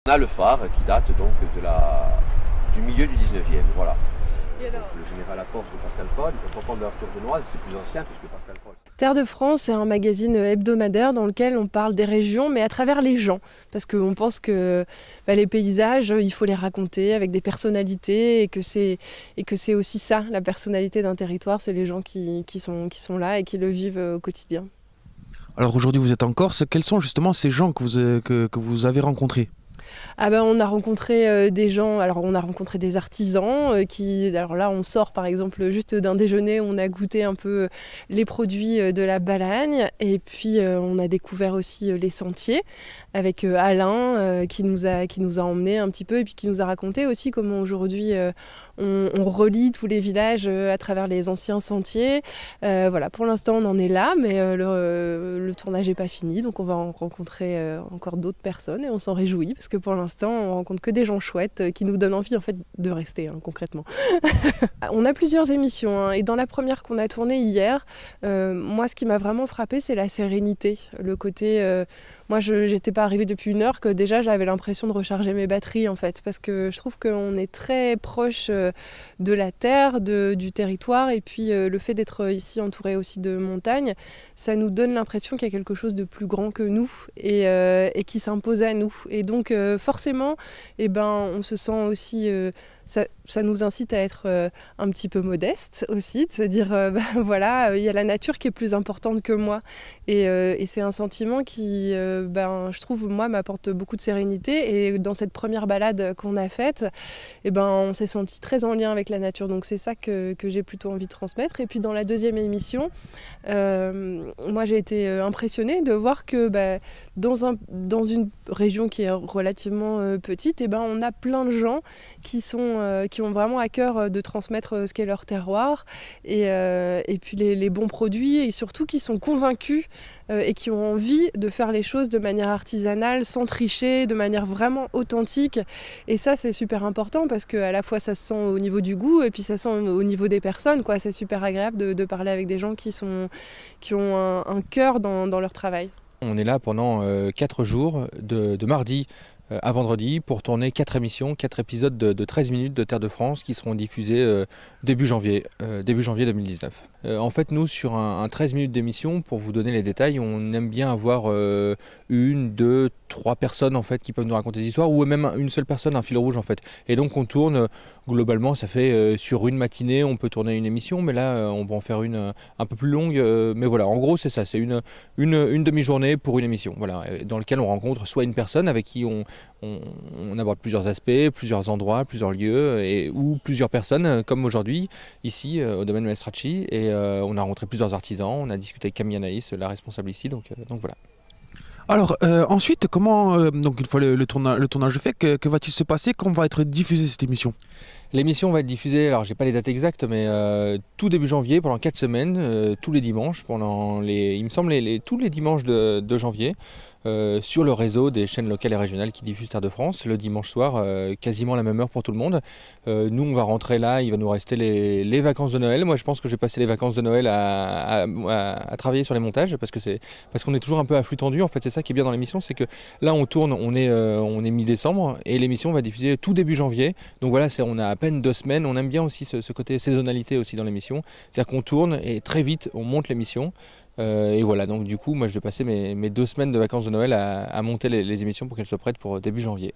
On a le phare qui date donc du milieu du 19e, voilà. Donc, le général Laporte de Pascal Paul, le Pont de Arthur Benoît, c'est plus ancien puisque Pascal Paul. Terre de France, c'est un magazine hebdomadaire dans lequel on parle des régions, mais à travers les gens. Parce qu'on pense que les paysages, il faut les raconter avec des personnalités et que c'est aussi ça, la personnalité d'un territoire, c'est les gens qui sont là et qui le vivent au quotidien. Alors aujourd'hui vous êtes en Corse, quels sont justement ces gens que vous avez rencontrés ? Ah ben, on a rencontré des gens, alors on a rencontré des artisans alors là on sort par exemple juste d'un déjeuner où on a goûté un peu les produits de la Balagne et puis on a découvert aussi les sentiers avec Alain qui nous a emmenés un petit peu et puis qui nous a raconté aussi comment aujourd'hui on relie tous les villages à travers les anciens sentiers. Voilà, pour l'instant on en est là, mais le tournage n'est pas fini, donc on va en rencontrer encore d'autres personnes et on s'en réjouit parce que pour l'instant, on rencontre que des gens chouettes qui nous donnent envie en fait de rester concrètement. On a plusieurs émissions et dans la première qu'on a tournée hier, moi ce qui m'a vraiment frappée c'est la sérénité, le côté. Moi j'étais pas arrivée depuis 1 heure que déjà j'avais l'impression de recharger mes batteries en fait parce que je trouve qu'on est très proche de la terre, du territoire et puis le fait d'être ici entouré aussi de montagnes, ça nous donne l'impression qu'il y a quelque chose de plus grand que nous et qui s'impose à nous et donc forcément, on se sent aussi, ça nous incite à être un petit peu modeste aussi, de se dire, il y a la nature qui est plus importante que moi. Et c'est un sentiment qui, je trouve, moi, m'apporte beaucoup de sérénité. Et dans cette première balade qu'on a faite, on s'est senti très en lien avec la nature. Donc c'est ça que j'ai plutôt envie de transmettre. Et puis dans la deuxième émission, moi j'ai été impressionnée de voir que dans une région qui est relativement petite, on a plein de gens qui ont vraiment à cœur de transmettre ce qu'est leur terroir et puis les bons produits et surtout qui sont convaincus et qui ont envie de faire les choses de manière artisanale, sans tricher, de manière vraiment authentique. Et ça, c'est super important parce qu'à la fois ça se sent au niveau du goût et puis ça se sent au niveau des personnes, quoi. C'est super agréable de parler avec des gens qui ont un cœur dans leur travail. On est là pendant 4 jours, de mardi à vendredi, pour tourner 4 émissions, 4 épisodes de 13 minutes de Terre de France qui seront diffusés début janvier 2019. En fait, nous, sur un 13 minutes d'émission, pour vous donner les détails, on aime bien avoir 1, 2, 3 personnes en fait, qui peuvent nous raconter des histoires, ou même une seule personne, un fil rouge en fait. Et donc on tourne, globalement, ça fait sur une matinée, on peut tourner une émission, mais là, on va en faire une un peu plus longue. Mais voilà, en gros, c'est ça, c'est une demi-journée pour une émission, voilà, dans laquelle on rencontre soit une personne avec qui on aborde plusieurs aspects, plusieurs endroits, plusieurs lieux, ou plusieurs personnes, comme aujourd'hui, ici, au domaine Maestracci. Et on a rencontré plusieurs artisans, on a discuté avec Camille Anaïs, la responsable ici, donc voilà. Alors ensuite, donc une fois le tournage fait, que va-t-il se passer quand va être diffusée cette émission ? L'émission va être diffusée, alors j'ai pas les dates exactes, mais tout début janvier, pendant 4 semaines, tous les dimanches, il me semble tous les dimanches de janvier, sur le réseau des chaînes locales et régionales qui diffusent Terre de France, le dimanche soir, quasiment à la même heure pour tout le monde. Nous, on va rentrer là, il va nous rester les vacances de Noël. Moi, je pense que j'ai passé les vacances de Noël à travailler sur les montages, parce qu'on est toujours un peu à flux tendu. En fait, c'est ça qui est bien dans l'émission, c'est que là, on tourne, on est mi-décembre, et l'émission va diffuser tout début janvier. Donc voilà, on a à peine 2 semaines. On aime bien aussi ce côté saisonnalité aussi dans l'émission. C'est-à-dire qu'on tourne et très vite, on monte l'émission. Et voilà, donc du coup, moi je vais passer mes 2 semaines de vacances de Noël à monter les émissions pour qu'elles soient prêtes pour début janvier.